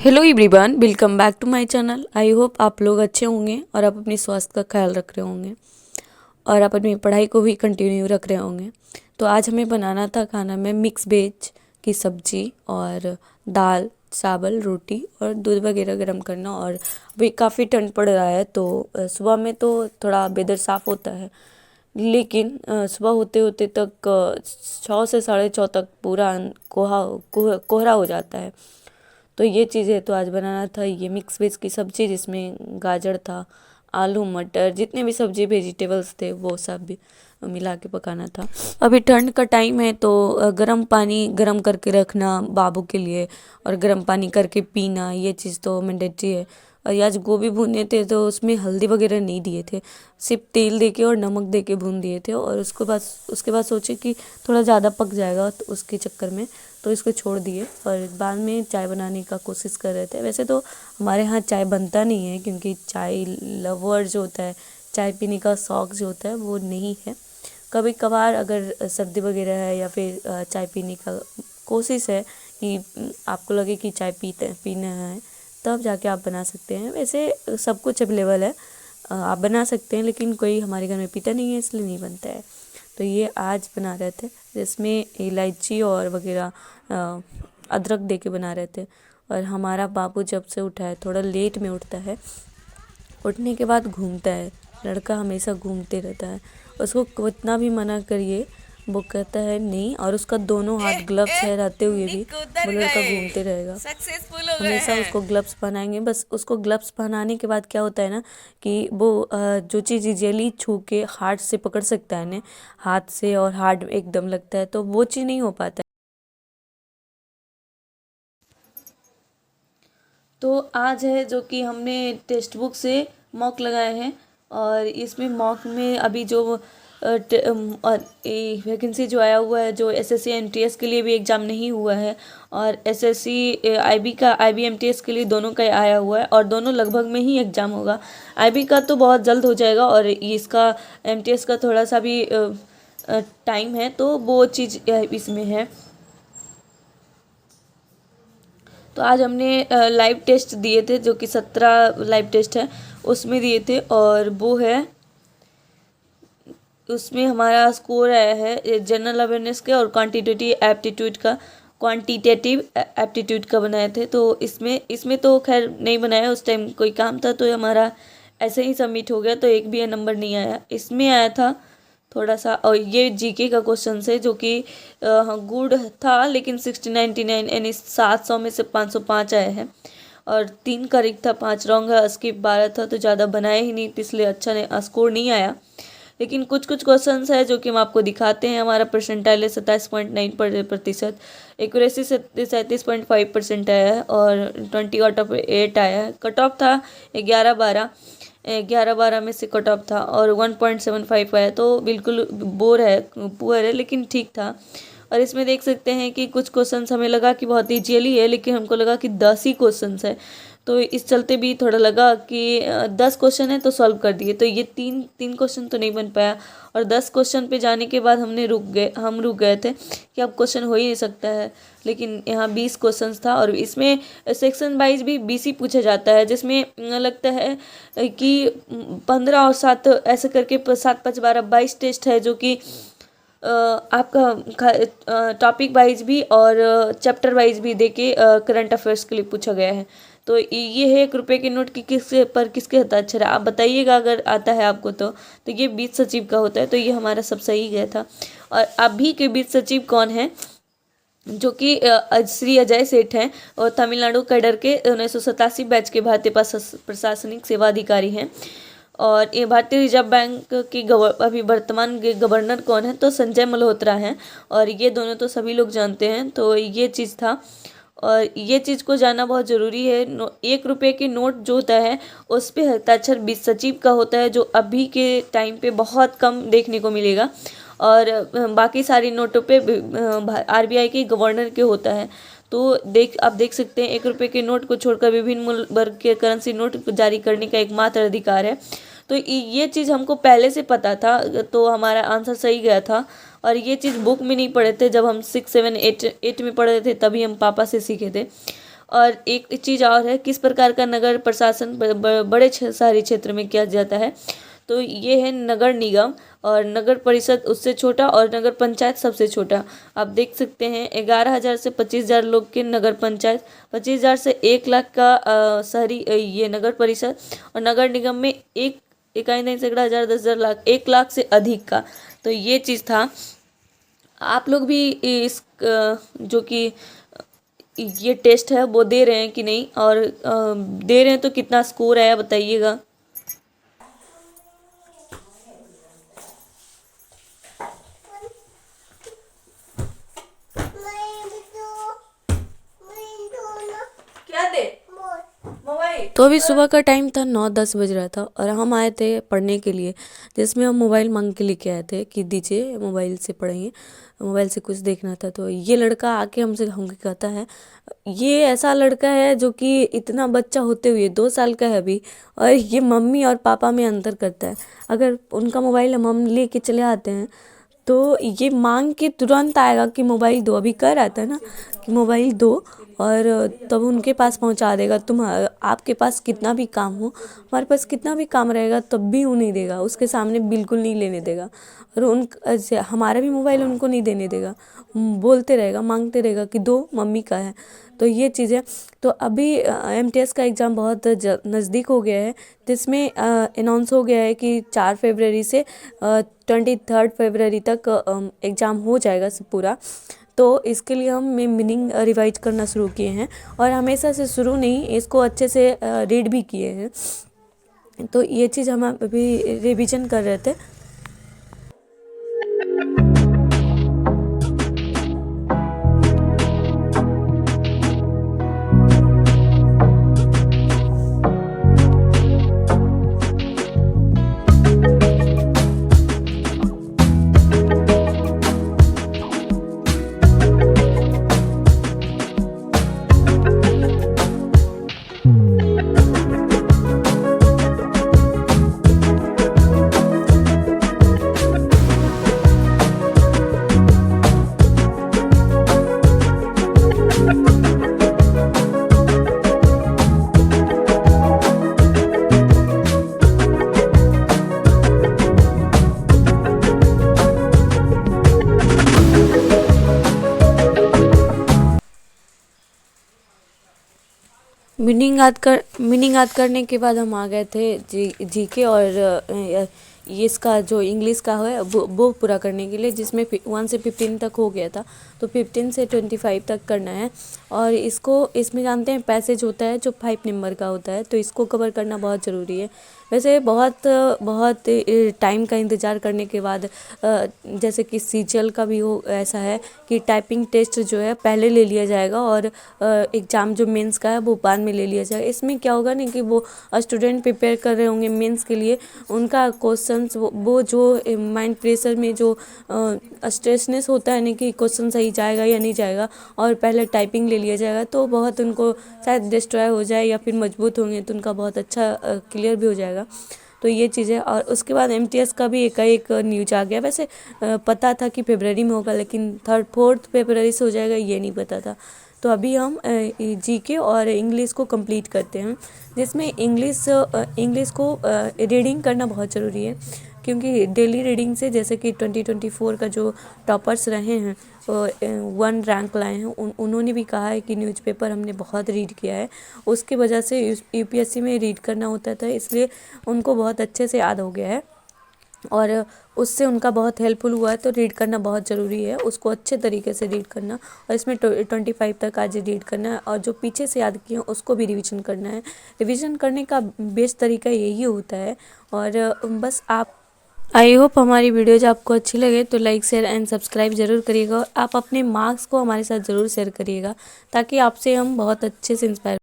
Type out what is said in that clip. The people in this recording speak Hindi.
Hello everyone, welcome back to my channel. I hope आप लोग अच्छे होंगे और आप अपनी स्वास्थ्य का ख्याल रख रहे होंगे और आप अपनी पढ़ाई को भी कंटिन्यू रख रहे होंगे। तो आज हमें बनाना था खाना में मिक्स वेज की सब्जी और दाल चावल रोटी और दूध वगैरह गर्म करना। और अभी काफ़ी ठंड पड़ रहा है तो सुबह में तो थोड़ा वेदर साफ़ होता है, लेकिन सुबह होते होते तक 6 से 6:30 तक पूरा कोहरा हो जाता है। तो ये चीज़ें तो आज बनाना था, ये मिक्स वेज की सब्ज़ी जिसमें गाजर था, आलू मटर जितने भी सब्जी वेजिटेबल्स थे वो सब भी मिला के पकाना था। अभी ठंड का टाइम है तो गर्म पानी गर्म करके रखना बाबू के लिए और गर्म पानी करके पीना, ये चीज़ तो मैंडेटरी है। और आज गोभी भूने थे तो उसमें हल्दी वगैरह नहीं दिए थे, सिर्फ तेल दे के और नमक दे के भून दिए थे। और उसके बाद सोचे कि थोड़ा ज़्यादा पक जाएगा तो उसके चक्कर में तो इसको छोड़ दिए और बाद में चाय बनाने का कोशिश कर रहे थे। वैसे तो हमारे यहाँ चाय बनता नहीं है क्योंकि चाय लवर जो होता है, चाय पीने का शौक़ जो होता है वो नहीं है। कभी कभार अगर सर्दी वगैरह है या फिर चाय पीने का कोशिश है कि आपको लगे कि चाय पीना है तब जाके आप बना सकते हैं। वैसे सब कुछ अवेलेबल है, आप बना सकते हैं, लेकिन कोई हमारे घर में पीता नहीं है इसलिए नहीं बनता है। तो ये आज बना रहे थे जिसमें इलायची और वगैरह अदरक दे के बना रहे थे। और हमारा बाबू जब से उठा है, थोड़ा लेट में उठता है, उठने के बाद घूमता है। लड़का हमेशा घूमते रहता है, उसको कितना भी मना करिए वो कहता है नहीं। और उसका दोनों हाथ ग्लव्स है रहते हुए भी वो लड़का घूमते रहेगा। सक्सेसफुल हो गए हमेशा हैं। उसको ग्लव्स पहनाएंगे, बस उसको ग्लव्स पहनाने के बाद क्या होता है ना कि वो जो चीज़ इजीली छू के हाथ से पकड़ सकता है ना, हाथ से और हार्ड एकदम लगता है, तो वो चीज़ नहीं हो पाता है। तो आज है जो कि हमने टेक्स्ट बुक से मॉक लगाए हैं और इसमें मॉक में अभी जो वैकेंसी जो आया हुआ है, जो एसएससी एमटीएस के लिए भी एग्ज़ाम नहीं हुआ है और एसएससी आईबी एमटीएस के लिए दोनों का आया हुआ है और दोनों लगभग में ही एग्ज़ाम होगा। आईबी का तो बहुत जल्द हो जाएगा और इसका एमटीएस का थोड़ा सा भी टाइम है, तो वो चीज़ इसमें है। तो आज हमने लाइव टेस्ट दिए थे जो कि 17 लाइव टेस्ट है उसमें दिए थे और वो है उसमें हमारा स्कोर आया है जनरल अवेयरनेस के और क्वांटिटेटिव एप्टीट्यूड का बनाए थे। तो इसमें तो खैर नहीं बनाया, उस टाइम कोई काम था तो हमारा ऐसे ही सबमिट हो गया, तो एक भी नंबर नहीं आया। इसमें आया था थोड़ा सा, और ये जीके का क्वेश्चन है जो कि गुड था लेकिन 6099 यानी 700 में से 505 आए हैं और 3 करेक्ट था, 5 रॉन्ग है, स्किप 12 था, तो ज़्यादा बनाया ही नहीं इसलिए अच्छा स्कोर नहीं आया। लेकिन कुछ कुछ क्वेश्चंस है जो कि हम आपको दिखाते हैं। हमारा परसेंटाइल है 27.9%, एक्यूरेसी 37.5% आया है और 20/8 आया है। कट ऑफ था 11/12 में से कट ऑफ था और 1.75 आया, तो बिल्कुल पुअर है लेकिन ठीक था। और इसमें देख सकते हैं कि कुछ क्वेश्चंस हमें लगा कि बहुत ईजीली है लेकिन हमको लगा कि 10 ही क्वेश्चंस है, तो इस चलते भी थोड़ा लगा कि 10 क्वेश्चन है तो सॉल्व कर दिए, तो ये तीन तीन क्वेश्चन तो नहीं बन पाया। और 10 क्वेश्चन पे जाने के बाद हम रुक गए थे कि अब क्वेश्चन हो ही नहीं सकता है, लेकिन यहाँ 20 क्वेश्चन था और इसमें सेक्शन वाइज भी 20 ही पूछा जाता है, जिसमें लगता है कि 15 और 7 ऐसे करके 7 5 12 22 टेस्ट है जो कि आपका टॉपिक वाइज भी और चैप्टर वाइज भी देके करंट अफेयर्स के लिए पूछा गया है। तो ये है 1 रुपये के नोट की किसके हस्ताक्षर है, आप बताइएगा अगर आता है आपको तो ये बीच सचिव का होता है, तो ये हमारा सब सही गया था। और अभी के बीच सचिव कौन है, जो कि श्री अजय सेठ हैं और तमिलनाडु कैडर के 1987 बैच के भारतीय प्रशासनिक सेवा अधिकारी हैं। और ये भारतीय रिजर्व बैंक के अभी वर्तमान के गवर्नर कौन है, तो संजय मल्होत्रा हैं और ये दोनों तो सभी लोग जानते हैं। तो ये चीज़ था और ये चीज़ को जानना बहुत ज़रूरी है। 1 रुपये के नोट जो होता है उस पर हस्ताक्षर बीच सचिव का होता है, जो अभी के टाइम पे बहुत कम देखने को मिलेगा और बाकी सारी नोटों पे आरबीआई के गवर्नर के होता है। तो आप देख सकते हैं 1 रुपये के नोट को छोड़कर विभिन्न मूल्य वर्ग के करेंसी नोट जारी करने का एकमात्र अधिकार है। तो ये चीज़ हमको पहले से पता था, तो हमारा आंसर सही गया था। और ये चीज़ बुक में नहीं पढ़े थे, जब हम 6 7 8 में पढ़े थे तभी हम पापा से सीखे थे। और एक चीज़ और है, किस प्रकार का नगर प्रशासन बड़े शहरी क्षेत्र में किया जाता है, तो ये है नगर निगम, और नगर परिषद उससे छोटा, और नगर पंचायत सबसे छोटा। आप देख सकते हैं 11,000 से 25,000 लोग के नगर पंचायत, 25,000 से 1 लाख का शहरी ये नगर परिषद, और नगर निगम में एक इकाई नहीं, सैकड़ा, हजार, 10,000, लाख, 1 लाख से अधिक का। तो ये चीज़ था। आप लोग भी इस जो कि ये टेस्ट है वो दे रहे हैं कि नहीं, और दे रहे हैं तो कितना स्कोर आया बताइएगा। क्या दे मोबाइल। तो अभी सुबह का टाइम था, 9-10 बज रहा था, और हम आए थे पढ़ने के लिए, जिसमें हम मोबाइल मांग के लेके आए थे कि दीजिए मोबाइल से पढ़ेंगे, मोबाइल से कुछ देखना था। तो ये लड़का आके हमसे कहता है, ये ऐसा लड़का है जो कि इतना बच्चा होते हुए 2 साल का है अभी, और ये मम्मी और पापा में अंतर करता है। अगर उनका मोबाइल हम लेके चले आते हैं तो ये मांग के तुरंत आएगा कि मोबाइल दो, अभी कह रहा था ना कि मोबाइल दो, और तब उनके पास पहुंचा देगा। तुम आपके पास कितना भी काम हो, हमारे पास कितना भी काम रहेगा, तब भी वो नहीं देगा, उसके सामने बिल्कुल नहीं लेने देगा, और हमारा भी मोबाइल उनको नहीं देने देगा, बोलते रहेगा, मांगते रहेगा कि दो, मम्मी का है। तो ये चीज़ें। तो अभी एमटीएस का एग्ज़ाम बहुत नज़दीक हो गया है, जिसमें अनाउंस हो गया है कि 4 फरवरी से 23 फरवरी तक एग्ज़ाम हो जाएगा पूरा। तो इसके लिए हम मीनिंग रिवाइज करना शुरू किए हैं, और हमेशा से शुरू नहीं, इसको अच्छे से रीड भी किए हैं। तो ये चीज़ हम अभी रिवीजन कर रहे थे। मीनिंग याद करने के बाद हम आ गए थे जीके और ये इसका जो इंग्लिश का है वो पूरा करने के लिए, जिसमें 1 से 15 तक हो गया था, तो 15 से 25 तक करना है। और इसमें जानते हैं पैसेज होता है जो 5 नंबर का होता है, तो इसको कवर करना बहुत ज़रूरी है। वैसे बहुत टाइम का इंतज़ार करने के बाद जैसे कि सीजीएल का भी हो ऐसा है कि टाइपिंग टेस्ट जो है पहले ले लिया जाएगा, और एग्ज़ाम जो मेंस का है वो बाद में ले लिया जाएगा। इसमें क्या होगा ना कि वो स्टूडेंट प्रिपेयर कर रहे होंगे मेंस के लिए, उनका क्वेश्चंस वो जो माइंड प्रेशर में जो स्ट्रेसनेस होता है ना कि क्वेश्चन सही जाएगा या नहीं जाएगा, और पहले टाइपिंग ले लिया जाएगा, तो बहुत उनको शायद डिस्ट्रॉय हो जाए, या फिर मजबूत होंगे तो उनका बहुत अच्छा क्लियर भी हो जाएगा। तो ये चीज़ें। और उसके बाद एमटीएस का भी एक न्यूज आ गया। वैसे पता था कि फरवरी में होगा, लेकिन 3-4 फरवरी से हो जाएगा ये नहीं पता था। तो अभी हम जीके और इंग्लिश को कंप्लीट करते हैं, जिसमें इंग्लिश को रीडिंग करना बहुत ज़रूरी है, क्योंकि डेली रीडिंग से, जैसे कि 2024 का जो टॉपर्स रहे हैं 1 रैंक लाए हैं, उन्होंने भी कहा है कि न्यूज़पेपर हमने बहुत रीड किया है, उसकी वजह से यूपीएससी में रीड करना होता था, इसलिए उनको बहुत अच्छे से याद हो गया है, और उससे उनका बहुत हेल्पफुल हुआ है। तो रीड करना बहुत ज़रूरी है, उसको अच्छे तरीके से रीड करना, और इसमें 25 तक आज रीड करना है, और जो पीछे से याद किए उसको भी रिवीजन करना है। रिवीजन करने का बेस्ट तरीका यही होता है। और बस आई होप हमारी वीडियोज आपको अच्छी लगे तो लाइक, शेयर एंड सब्सक्राइब ज़रूर करिएगा, और आप अपने मार्क्स को हमारे साथ ज़रूर शेयर करिएगा, ताकि आपसे हम बहुत अच्छे से इंस्पायर